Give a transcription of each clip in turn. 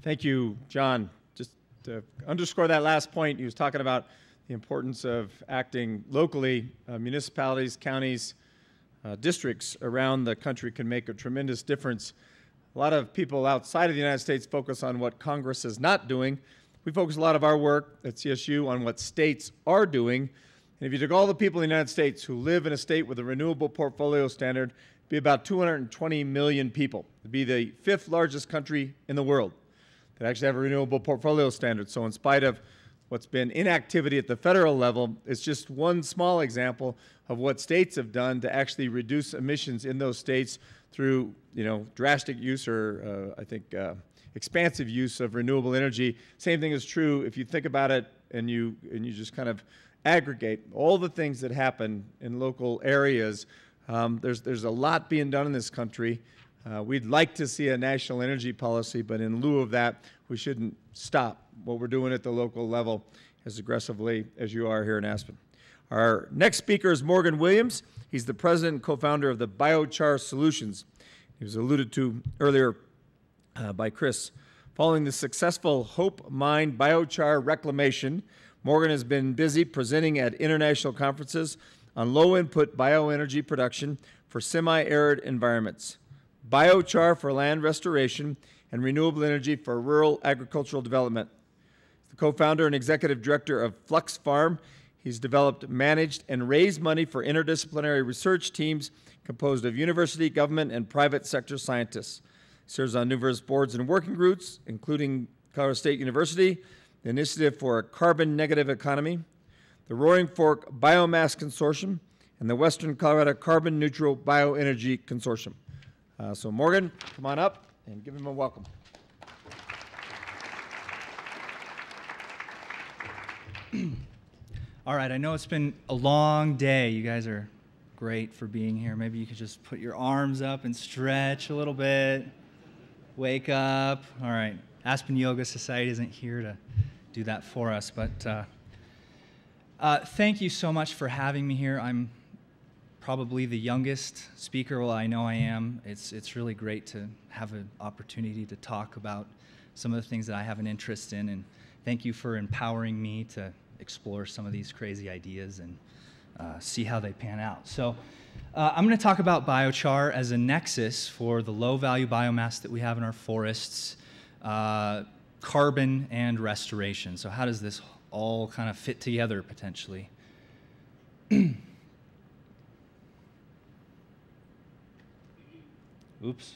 Thank you, John. Just to underscore that last point, he was talking about the importance of acting locally. Municipalities, counties, districts around the country can make a tremendous difference. A lot of people outside of the United States focus on what Congress is not doing. We focus a lot of our work at CSU on what states are doing. And if you took all the people in the United States who live in a state with a renewable portfolio standard, it'd be about 220 million people. It'd be the 5th largest country in the world that actually have a renewable portfolio standard. So in spite of what's been inactivity at the federal level, it's just one small example of what states have done to actually reduce emissions in those states through, drastic use or expansive use of renewable energy. Same thing is true if you think about it and you just kind of aggregate all the things that happen in local areas. There's a lot being done in this country. We'd like to see a national energy policy, but in lieu of that, we shouldn't stop what we're doing at the local level as aggressively as you are here in Aspen. Our next speaker is Morgan Williams. He's the president and co-founder of the Biochar Solutions. He was alluded to earlier by Chris. Following the successful Hope Mine biochar reclamation, Morgan has been busy presenting at international conferences on low-input bioenergy production for semi-arid environments, biochar for land restoration, and renewable energy for rural agricultural development. He's the co-founder and executive director of Flux Farm. He's developed, managed, and raised money for interdisciplinary research teams composed of university, government, and private sector scientists. He serves on numerous boards and working groups, including Colorado State University, the Initiative for a Carbon Negative Economy, the Roaring Fork Biomass Consortium, and the Western Colorado Carbon Neutral Bioenergy Consortium. So Morgan, come on up and give him a welcome. All right, I know it's been a long day. You guys are great for being here. Maybe you could just put your arms up and stretch a little bit. Wake up. All right, Aspen Yoga Society isn't here to do that for us, but thank you so much for having me here. I'm probably the youngest speaker. Well, I know I am. It's really great to have an opportunity to talk about some of the things that I have an interest in, and thank you for empowering me to explore some of these crazy ideas and see how they pan out. So I'm going to talk about biochar as a nexus for the low-value biomass that we have in our forests, carbon and restoration. So how does this all kind of fit together potentially? Oops.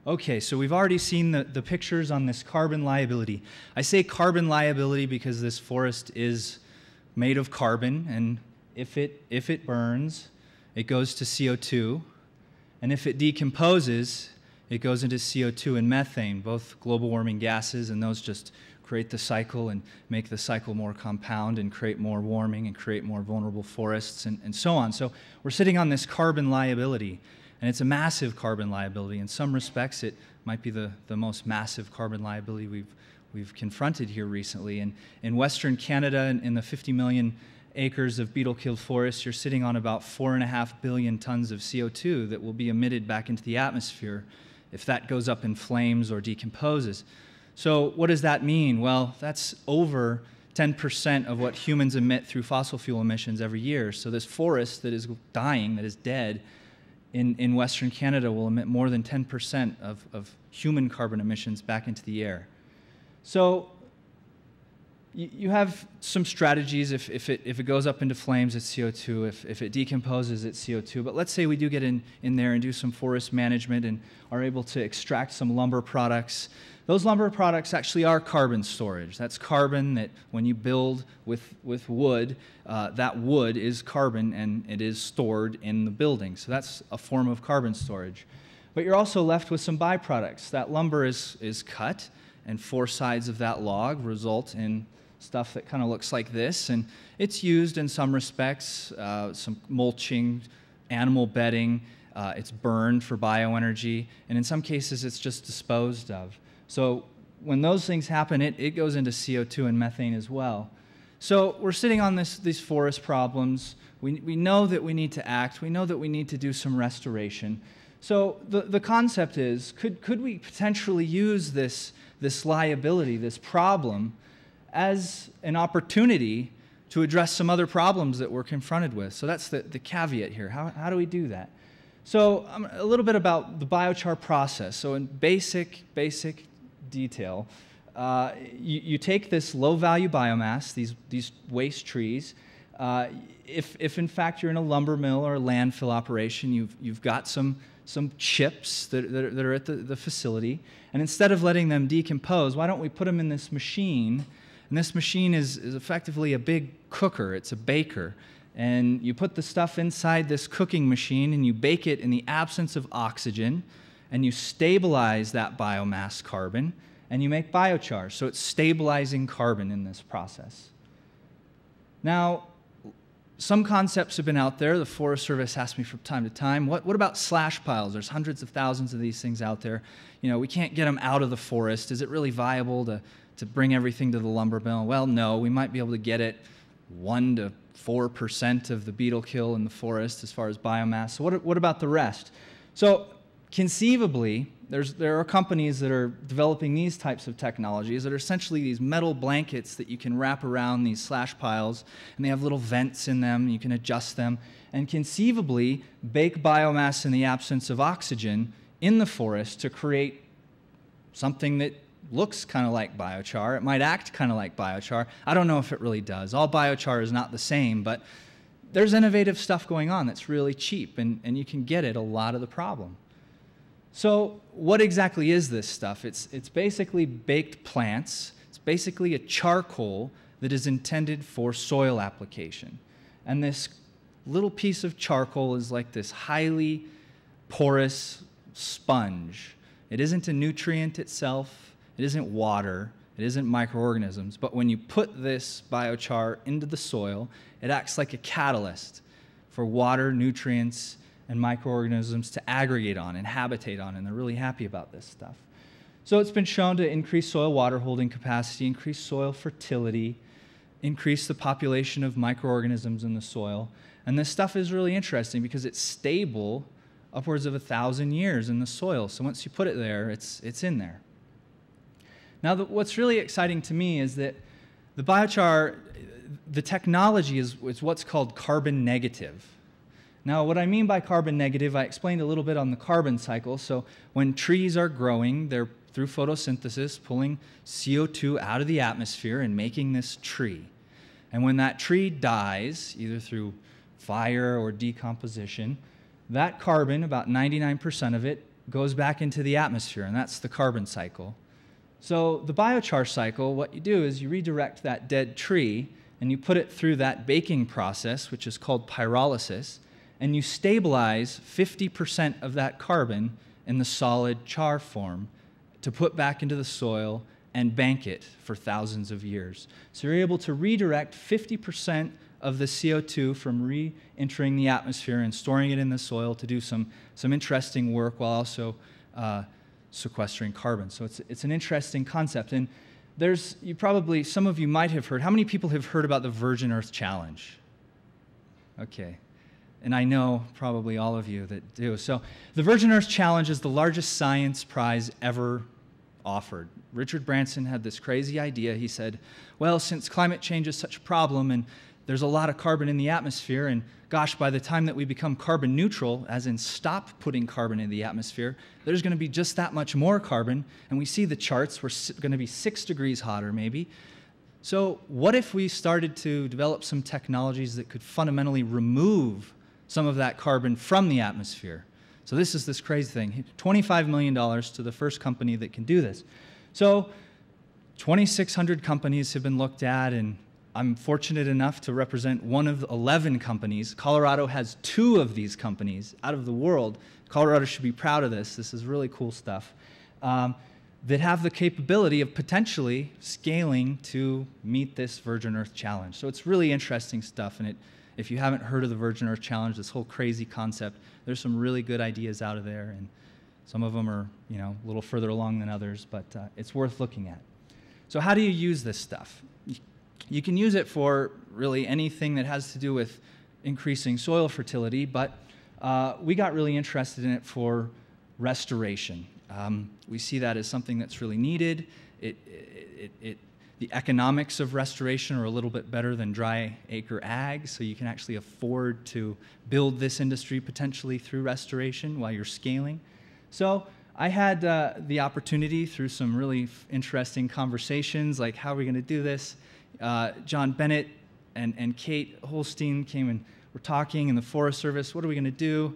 Okay, so we've already seen the pictures on this carbon liability. I say carbon liability because this forest is made of carbon, and if it burns, it goes to CO2, and if it decomposes, it goes into CO2 and methane, both global warming gases, and those just create the cycle and make the cycle more compound and create more warming and create more vulnerable forests and so on. So we're sitting on this carbon liability. And it's a massive carbon liability. In some respects, it might be the most massive carbon liability we've confronted here recently. And in Western Canada, in the 50 million acres of beetle-killed forests, you're sitting on about 4.5 billion tons of CO2 that will be emitted back into the atmosphere if that goes up in flames or decomposes. So what does that mean? Well, that's over 10% of what humans emit through fossil fuel emissions every year. So this forest that is dying, that is dead, in Western Canada will emit more than 10% of human carbon emissions back into the air. So you have some strategies. If it goes up into flames, it's CO2. If it decomposes, it's CO2. But let's say we do get in there and do some forest management and are able to extract some lumber products. Those lumber products actually are carbon storage. That's carbon that when you build with wood, that wood is carbon and it is stored in the building. So that's a form of carbon storage. But you're also left with some byproducts. That lumber is cut, and 4 sides of that log result in stuff that kind of looks like this. And it's used in some respects, some mulching, animal bedding. It's burned for bioenergy. And in some cases, it's just disposed of. So when those things happen, it goes into CO2 and methane as well. So we're sitting on these forest problems. We know that we need to act. We know that we need to do some restoration. So the concept is, could we potentially use this liability, this problem, as an opportunity to address some other problems that we're confronted with? So that's the caveat here. How do we do that? So a little bit about the biochar process. So in basic detail, you take this low-value biomass, these waste trees. If in fact you're in a lumber mill or a landfill operation, you've got some chips that are at the facility, and instead of letting them decompose, why don't we put them in this machine? And this machine is effectively a big cooker. It's a baker. And you put the stuff inside this cooking machine and you bake it in the absence of oxygen, and you stabilize that biomass carbon, and you make biochar. So it's stabilizing carbon in this process. Now, some concepts have been out there. The Forest Service asks me from time to time, what about slash piles? There's hundreds of thousands of these things out there. You know, we can't get them out of the forest. Is it really viable to bring everything to the lumber mill? Well, no. We might be able to get it 1 to 4% of the beetle kill in the forest as far as biomass. So what about the rest? So conceivably, there are companies that are developing these types of technologies that are essentially these metal blankets that you can wrap around these slash piles, and they have little vents in them. You can adjust them, and conceivably bake biomass in the absence of oxygen in the forest to create something that looks kind of like biochar. It might act kind of like biochar. I don't know if it really does. All biochar is not the same, but there's innovative stuff going on that's really cheap, and you can get it a lot of the problem. So what exactly is this stuff? It's basically baked plants. It's basically a charcoal that is intended for soil application. And this little piece of charcoal is like this highly porous sponge. It isn't a nutrient itself. It isn't water. It isn't microorganisms. But when you put this biochar into the soil, it acts like a catalyst for water, nutrients, and microorganisms to aggregate on and habitate on, and they're really happy about this stuff. So it's been shown to increase soil water holding capacity, increase soil fertility, increase the population of microorganisms in the soil. And this stuff is really interesting because it's stable upwards of 1,000 years in the soil. So once you put it there, it's in there. Now, what's really exciting to me is that the biochar, the technology is what's called carbon negative. Now, what I mean by carbon negative, I explained a little bit on the carbon cycle. So when trees are growing, they're through photosynthesis pulling CO2 out of the atmosphere and making this tree. And when that tree dies, either through fire or decomposition, that carbon, about 99% of it, goes back into the atmosphere, and that's the carbon cycle. So the biochar cycle, what you do is you redirect that dead tree and you put it through that baking process, which is called pyrolysis, and you stabilize 50% of that carbon in the solid char form to put back into the soil and bank it for thousands of years. So you're able to redirect 50% of the CO2 from re-entering the atmosphere and storing it in the soil to do some interesting work while also sequestering carbon. So it's an interesting concept. And some of you might have heard, how many people have heard about the Virgin Earth Challenge? Okay. And I know probably all of you that do. So the Virgin Earth Challenge is the largest science prize ever offered. Richard Branson had this crazy idea. He said, well, since climate change is such a problem and there's a lot of carbon in the atmosphere, and gosh, by the time that we become carbon neutral, as in stop putting carbon in the atmosphere, there's going to be just that much more carbon. And we see the charts, we're going to be 6 degrees hotter maybe. So what if we started to develop some technologies that could fundamentally remove some of that carbon from the atmosphere? So this is this crazy thing. $25 million to the first company that can do this. So 2,600 companies have been looked at, and I'm fortunate enough to represent one of the 11 companies. Colorado has 2 of these companies out of the world. Colorado should be proud of this. This is really cool stuff. That have the capability of potentially scaling to meet this Virgin Earth Challenge. So it's really interesting stuff, and if you haven't heard of the Virgin Earth Challenge, this whole crazy concept, there's some really good ideas out of there, and some of them are, a little further along than others, but it's worth looking at. So how do you use this stuff? You can use it for really anything that has to do with increasing soil fertility, but we got really interested in it for restoration. We see that as something that's really needed. The economics of restoration are a little bit better than dry acre ag, so you can actually afford to build this industry potentially through restoration while you're scaling. So I had the opportunity through some really interesting conversations, like how are we going to do this? John Bennett and Kate Holstein came and were talking in the Forest Service, what are we going to do?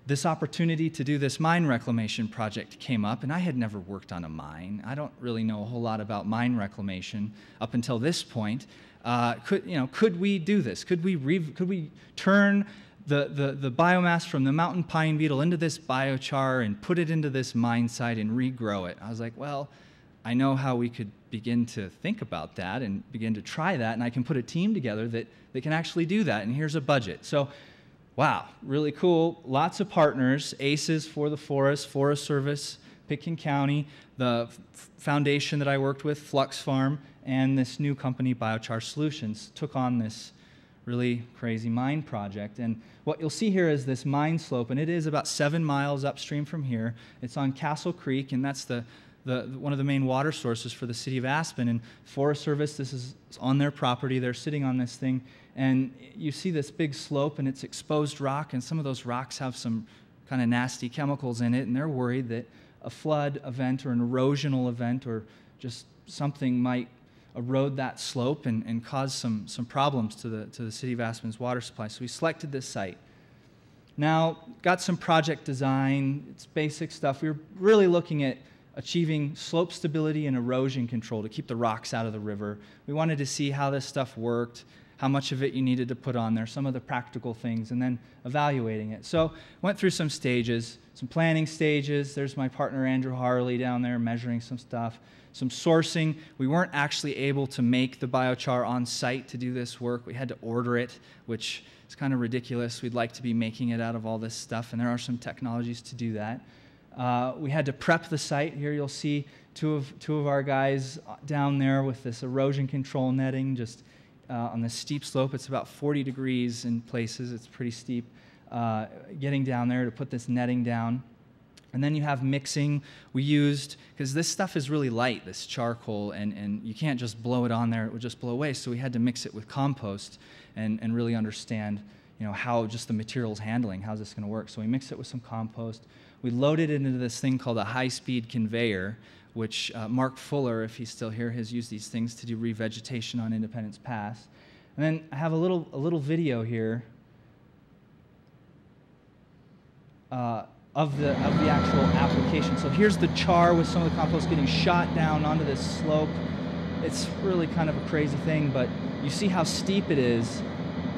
This opportunity to do this mine reclamation project came up, and I had never worked on a mine. I don't really know a whole lot about mine reclamation up until this point. Could we do this? Could we turn the biomass from the mountain pine beetle into this biochar and put it into this mine site and regrow it? I was like, well, I know how we could begin to think about that and begin to try that, and I can put a team together that can actually do that, and here's a budget. So, wow, really cool. Lots of partners, ACES for the Forest Service, Pitkin County, the foundation that I worked with, Flux Farm, and this new company, Biochar Solutions, took on this really crazy mine project. And what you'll see here is this mine slope, and it is about 7 miles upstream from here. It's on Castle Creek, and that's one of the main water sources for the city of Aspen. And Forest Service, this is on their property. They're sitting on this thing. And you see this big slope, and it's exposed rock, and some of those rocks have some kind of nasty chemicals in it, and they're worried that a flood event or an erosional event or just something might erode that slope and cause some problems to the city of Aspen's water supply. So we selected this site. Now, got some project design. It's basic stuff. We were really looking at achieving slope stability and erosion control to keep the rocks out of the river. We wanted to see how this stuff worked, how much of it you needed to put on there, some of the practical things, and then evaluating it. So went through some stages, some planning stages. There's my partner Andrew Harley down there measuring some stuff, some sourcing. We weren't actually able to make the biochar on site to do this work. We had to order it, which is kind of ridiculous. We'd like to be making it out of all this stuff, and there are some technologies to do that. We had to prep the site. Here you'll see two of our guys down there with this erosion control netting just on the steep slope. It's about 40 degrees in places. It's pretty steep. Getting down there to put this netting down. And then you have mixing. We used, because this stuff is really light, this charcoal, and you can't just blow it on there. It would just blow away. So we had to mix it with compost and really understand how just the material's handling. How's this going to work? So we mixed it with some compost. We loaded it into this thing called a high-speed conveyor, which Mark Fuller, if he's still here, has used these things to do revegetation on Independence Pass. And then I have a little video here of the actual application. So here's the char with some of the compost getting shot down onto this slope. It's really kind of a crazy thing, but you see how steep it is,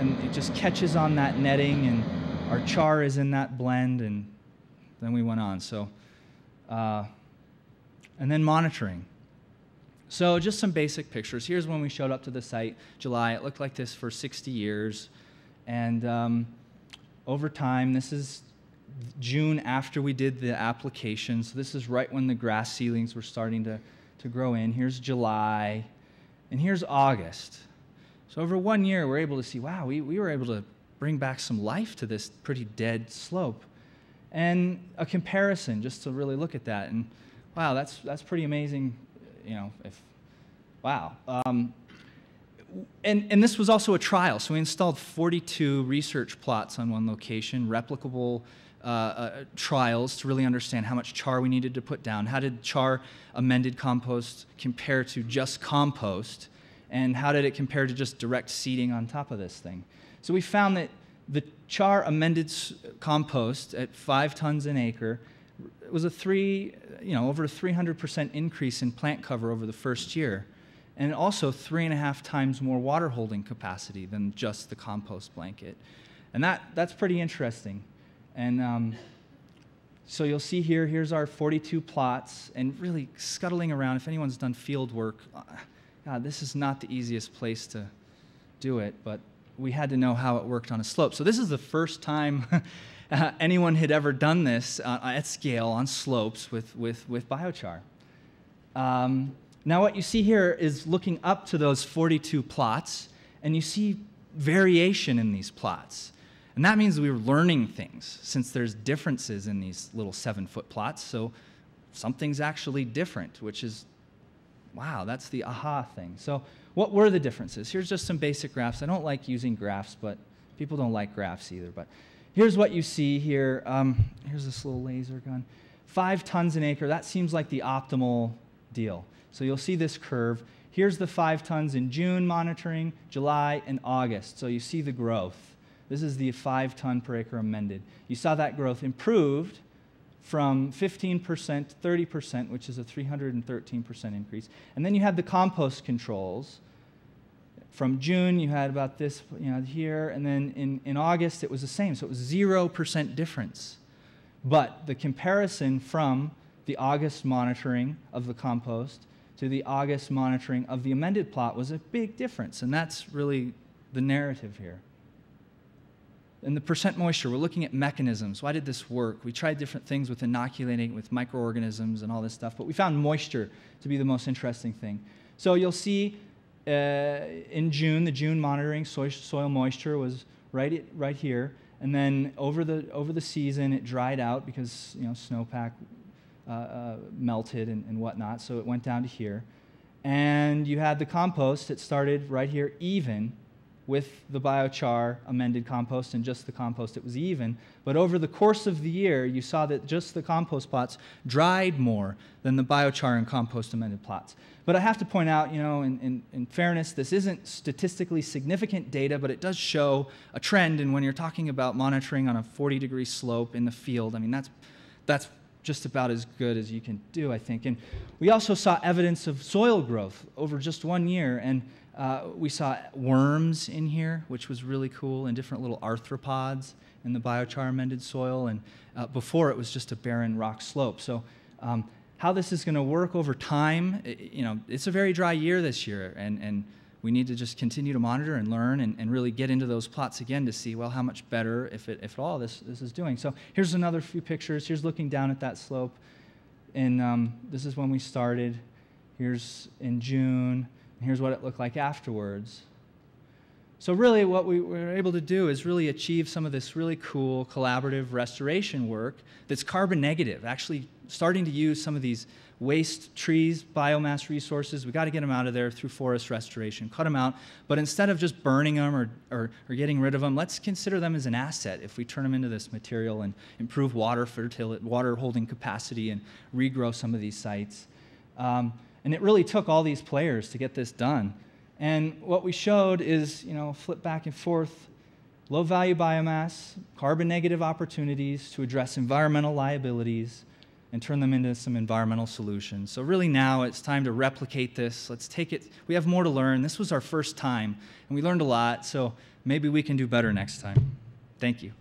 and it just catches on that netting, and our char is in that blend, and then we went on. So. And then monitoring. So just some basic pictures. Here's when we showed up to the site, July. It looked like this for 60 years. And over time, this is June after we did the application. So this is right when the grass seedlings were starting to grow in. Here's July. And here's August. So over 1 year, we're able to see, wow, we were able to bring back some life to this pretty dead slope. And a comparison, just to really look at that. And wow, that's pretty amazing, wow. And this was also a trial, so we installed 42 research plots on one location, replicable trials to really understand how much char we needed to put down, how did char amended compost compare to just compost, and how did it compare to just direct seeding on top of this thing. So we found that the char amended compost at 5 tons an acre was over a 300% increase in plant cover over the first year, and also 3.5 times more water holding capacity than just the compost blanket. And that's pretty interesting. And so you'll see here's our 42 plots, and really scuttling around. If anyone's done field work, God, this is not the easiest place to do it, but we had to know how it worked on a slope. So this is the first time anyone had ever done this at scale on slopes with biochar. Now what you see here is looking up to those 42 plots, and you see variation in these plots. And that means we were learning things, since there's differences in these little 7-foot plots. So something's actually different, which is, wow, that's the aha thing. So what were the differences? Here's just some basic graphs. I don't like using graphs, but people don't like graphs either. But here's what you see here. Here's this little laser gun. 5 tons an acre, that seems like the optimal deal. So you'll see this curve. Here's the 5 tons in June monitoring, July, and August. So you see the growth. This is the 5 ton per acre amended. You saw that growth improved from 15% to 30%, which is a 313% increase. And then you had the compost controls. From June, you had about this here, and then in August, it was the same. So it was 0% difference. But the comparison from the August monitoring of the compost to the August monitoring of the amended plot was a big difference, and that's really the narrative here. And the percent moisture, we're looking at mechanisms. Why did this work? We tried different things with inoculating, with microorganisms and all this stuff, but we found moisture to be the most interesting thing. So you'll see in June, the June monitoring, soil moisture was right here, and then over the season it dried out because snowpack melted and whatnot, so it went down to here. And you had the compost, it started right here even with the biochar amended compost, and just the compost, it was even. But over the course of the year, you saw that just the compost plots dried more than the biochar and compost amended plots. But I have to point out, in fairness, this isn't statistically significant data, but it does show a trend. And when you're talking about monitoring on a 40-degree slope in the field, I mean, that's just about as good as you can do, I think. And we also saw evidence of soil growth over just 1 year. And we saw worms in here, which was really cool, and different little arthropods in the biochar amended soil. And before, it was just a barren rock slope. So how this is going to work over time, it's a very dry year this year, and we need to just continue to monitor and learn and really get into those plots again to see, well, how much better, if at all, this is doing. So here's another few pictures. Here's looking down at that slope, and this is when we started. Here's in June. Here's what it looked like afterwards. So really what we were able to do is really achieve some of this really cool collaborative restoration work that's carbon negative, actually starting to use some of these waste trees, biomass resources. We've got to get them out of there through forest restoration, cut them out. But instead of just burning them or getting rid of them, let's consider them as an asset if we turn them into this material and improve water fertility, water holding capacity, and regrow some of these sites. And it really took all these players to get this done. And what we showed is, flip back and forth, low-value biomass, carbon-negative opportunities to address environmental liabilities and turn them into some environmental solutions. So really now it's time to replicate this. Let's take it. We have more to learn. This was our first time, and we learned a lot, so maybe we can do better next time. Thank you.